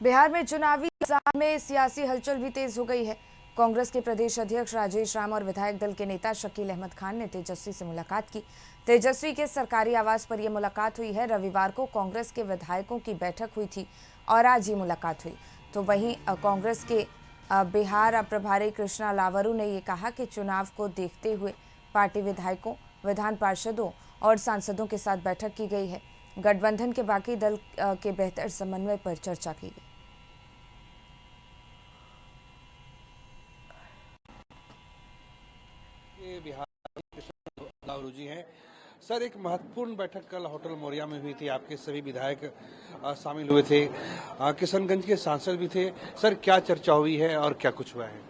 बिहार में चुनावी अवसर में सियासी हलचल भी तेज हो गई है। कांग्रेस के प्रदेश अध्यक्ष राजेश राम और विधायक दल के नेता शकील अहमद खान ने तेजस्वी से मुलाकात की। तेजस्वी के सरकारी आवास पर यह मुलाकात हुई है। रविवार को कांग्रेस के विधायकों की बैठक हुई थी और आज ये मुलाकात हुई। तो वहीं कांग्रेस के बिहार प्रभारी कृष्णा लावरू ने ये कहा कि चुनाव को देखते हुए पार्टी विधायकों, विधान पार्षदों और सांसदों के साथ बैठक की गई है। गठबंधन के बाकी दल के बेहतर समन्वय पर चर्चा की गई। बिहार कृष्ण लावरू जी हैं। सर, एक महत्वपूर्ण बैठक कल होटल मोरिया में हुई थी। आपके सभी विधायक शामिल हुए थे, किशनगंज के सांसद भी थे। सर, क्या चर्चा हुई है और क्या कुछ हुआ है?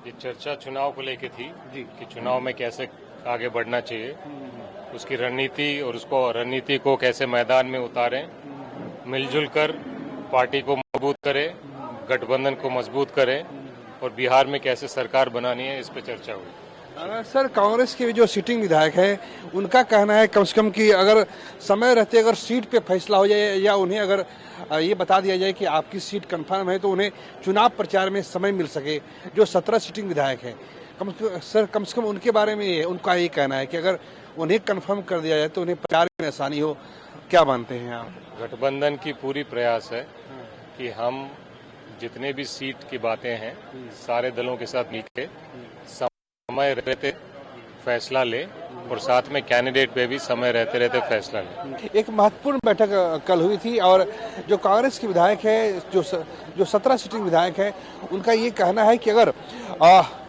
ये चर्चा चुनाव को लेके थी जी कि चुनाव में कैसे आगे बढ़ना चाहिए, उसकी रणनीति और उसको रणनीति को कैसे मैदान में उतारें, मिलजुल कर पार्टी को मजबूत करें, गठबंधन को मजबूत करें और बिहार में कैसे सरकार बनानी है, इस पर चर्चा हुई। सर, कांग्रेस के जो सिटिंग विधायक हैं उनका कहना है कम से कम कि अगर समय रहते अगर सीट पे फैसला हो जाए या उन्हें अगर ये बता दिया जाए कि आपकी सीट कंफर्म है तो उन्हें चुनाव प्रचार में समय मिल सके। जो 17 सिटिंग विधायक हैं, कम से कम उनके बारे में उनका ये कहना है कि अगर उन्हें कंफर्म कर दिया जाए तो उन्हें प्रचार में आसानी हो। क्या मानते हैं आप? गठबंधन की पूरी प्रयास है कि हम जितने भी सीट की बातें हैं सारे दलों के साथ मिलकर समय रहते फैसला ले और साथ में कैंडिडेट पे भी समय रहते रहते फैसला ले। एक महत्वपूर्ण बैठक कल हुई थी और जो कांग्रेस के विधायक है, जो 17 सिटिंग विधायक है, उनका ये कहना है कि अगर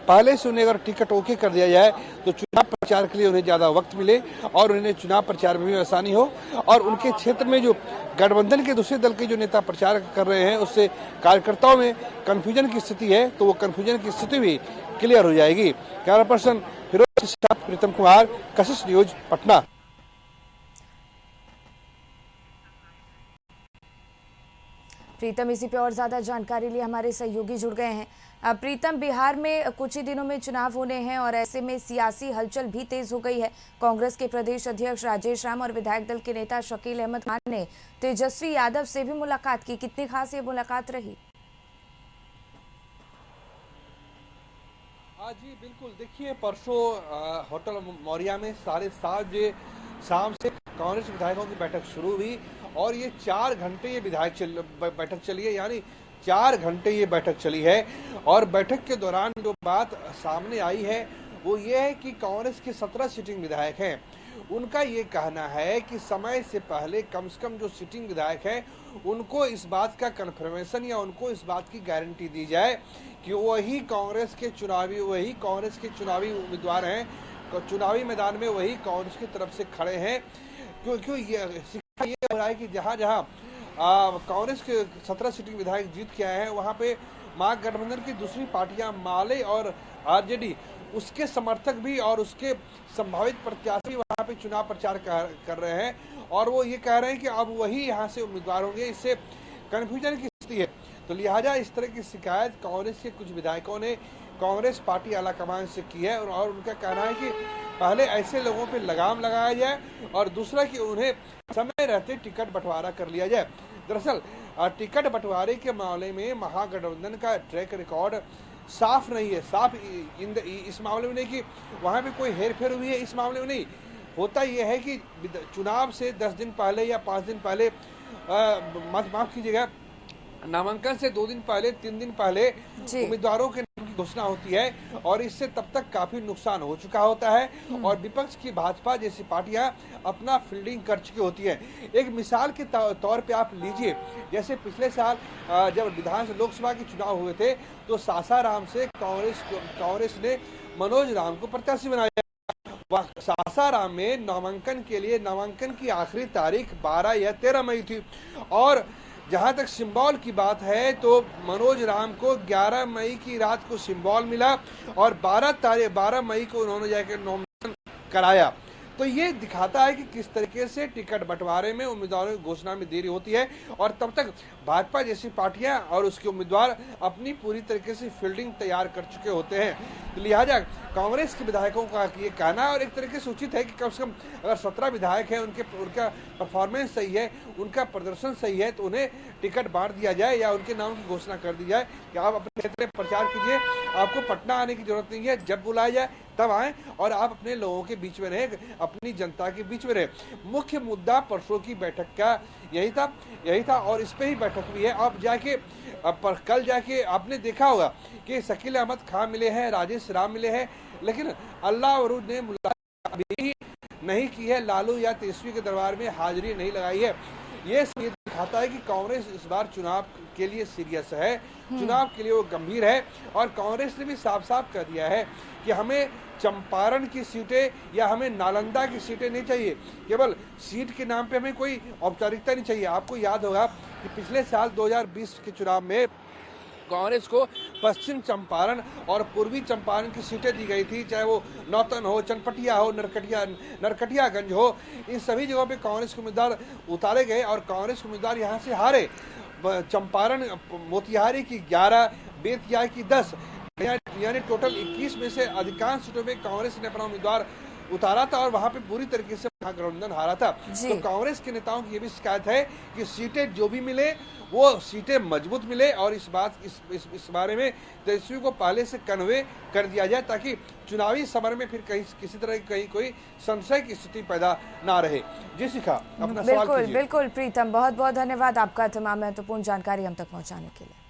पहले से उन्हें अगर टिकट ओके कर दिया जाए तो चुनाव प्रचार के लिए उन्हें ज्यादा वक्त मिले और उन्हें चुनाव प्रचार में भी आसानी हो और उनके क्षेत्र में जो गठबंधन के दूसरे दल के जो नेता प्रचार कर रहे हैं उससे कार्यकर्ताओं में कंफ्यूजन की स्थिति है तो वो कंफ्यूजन की स्थिति भी क्लियर हो जाएगी। कैमरा पर्सन फिरोज के साथ प्रीतम कुमार, कशिश न्यूज, पटना। प्रीतम, इसी पे और ज्यादा जानकारी लिए हमारे सहयोगी जुड़ गए हैं। प्रीतम, बिहार में कुछ ही दिनों में चुनाव होने हैं और ऐसे में सियासी हलचल भी तेज हो गई है। कांग्रेस के प्रदेश अध्यक्ष राजेश राम और विधायक दल के नेता शकील अहमद खान ने तेजस्वी यादव से भी मुलाकात की। कितनी खास ये मुलाकात रही? हाँ जी, बिल्कुल। देखिए, परसों होटल मौर्या में 7:30 बजे शाम से कांग्रेस विधायकों की बैठक शुरू हुई और ये 4 घंटे ये बैठक चली है, यानी 4 घंटे ये बैठक चली है। और बैठक के दौरान जो बात सामने आई है वो ये है कि कांग्रेस के 17 सिटिंग विधायक हैं, उनका ये कहना है कि समय से पहले कम से कम जो सिटिंग विधायक हैं उनको इस बात का कन्फर्मेशन या उनको इस बात की गारंटी दी जाए कि वही कांग्रेस के चुनावी उम्मीदवार हैं, चुनावी मैदान में वही कांग्रेस की तरफ से खड़े हैं। क्योंकि ये हो रहा है कि जहां जहां कांग्रेस के 17 सिटिंग विधायक जीत के आए हैं वहां पे महागठबंधन की दूसरी पार्टियां माले और आरजेडी, उसके समर्थक भी और उसके संभावित प्रत्याशी वहां पे चुनाव प्रचार कर रहे हैं और वो ये कह रहे हैं कि अब वही यहां से उम्मीदवार होंगे। इससे कन्फ्यूजन की स्थिति है। तो लिहाजा इस तरह की शिकायत कांग्रेस के कुछ विधायकों ने कांग्रेस पार्टी आलाकमान से की है और उनका कहना है कि पहले ऐसे लोगों पे लगाम लगाया जाए और दूसरा कि उन्हें समय रहते टिकट बंटवारा कर लिया जाए। दरअसल टिकट बंटवारे के मामले में महागठबंधन का ट्रैक रिकॉर्ड साफ नहीं है। इस मामले में नहीं कि वहां पे कोई हेरफेर हुई है, इस मामले में नहीं। होता यह है कि चुनाव से 10 दिन पहले या 5 दिन पहले, माफ कीजिएगा, नामांकन से 2 दिन पहले 3 दिन पहले उम्मीदवारों के नाम की घोषणा होती है और इससे तब तक काफी नुकसान हो चुका होता है और विपक्ष की भाजपा जैसी पार्टियां अपना फील्डिंग कर चुकी होती है। एक मिसाल के तौर पे आप लीजिए, जैसे पिछले साल जब लोकसभा के चुनाव हुए थे तो सासाराम से कांग्रेस ने मनोज राम को प्रत्याशी बनाया। सासाराम में नामांकन की आखिरी तारीख 12 या 13 मई थी और जहां तक सिंबल की बात है तो मनोज राम को 11 मई की रात को सिंबल मिला और 12 मई को उन्होंने जाकर नॉमिनेशन कराया। तो ये दिखाता है कि किस तरीके से टिकट बंटवारे में उम्मीदवारों की घोषणा में देरी होती है और तब तक भाजपा जैसी पार्टियां और उसके उम्मीदवार अपनी पूरी तरीके से फील्डिंग तैयार कर चुके होते हैं। तो लिहाजा कांग्रेस के विधायकों का ये कहना और एक तरीके से उचित है कि कम से कम अगर 17 विधायक हैं, उनका परफॉर्मेंस सही है, उनका प्रदर्शन सही है, तो उन्हें टिकट बांट दिया जाए या उनके नाम की घोषणा कर दी जाए कि आप अपने क्षेत्र में प्रचार कीजिए, आपको पटना आने की जरूरत नहीं है, जब बुलाया जाए तब आए और आप अपने लोगों के बीच में रहे, अपनी जनता के बीच में रहे। मुख्य मुद्दा परसों की बैठक का यही था और इस पे ही बैठक भी है। अब जाके पर कल जाके आपने देखा होगा कि शकील अहमद खां मिले हैं, राजेश राम मिले हैं, लेकिन अल्लाह वरूद ने मुलाकात भी नहीं की है, लालू या तेजस्वी के दरबार में हाजिरी नहीं लगाई है। ये दिखाता है कि कांग्रेस इस बार चुनाव के लिए सीरियस है, चुनाव के लिए वो गंभीर है और कांग्रेस ने भी साफ साफ कर दिया है कि हमें चंपारण की सीटें या हमें नालंदा की सीटें नहीं चाहिए, केवल सीट के नाम पे हमें कोई औपचारिकता नहीं चाहिए। आपको याद होगा कि पिछले साल 2020 के चुनाव में कांग्रेस को पश्चिम चंपारण और पूर्वी चंपारण की सीटें दी गई थी, चाहे वो नौतन हो, चनपटिया हो, नरकटियागंज हो, इन सभी जगहों पे कांग्रेस के उम्मीदवार उतारे गए और कांग्रेस के उम्मीदवार यहाँ से हारे। चंपारण मोतिहारी की 11, बेतिया की 10, यानी टोटल 21 में से अधिकांश सीटों में कांग्रेस ने अपना उम्मीदवार उतारा था और वहां पे पूरी तरीके से महागठबंधन हारा था। तो कांग्रेस के नेताओं की ये भी शिकायत है कि सीटें जो भी मिले वो सीटें मजबूत मिले और इस बारे में तेजस्वी को पहले से कन्वे कर दिया जाए ताकि चुनावी समर में फिर किसी तरह की कोई संशय की स्थिति पैदा ना रहे। जी शिखा, अपना सवाल कीजिए। बिल्कुल प्रीतम, बहुत बहुत धन्यवाद आपका तमाम महत्वपूर्ण जानकारी हम तक पहुँचाने के लिए।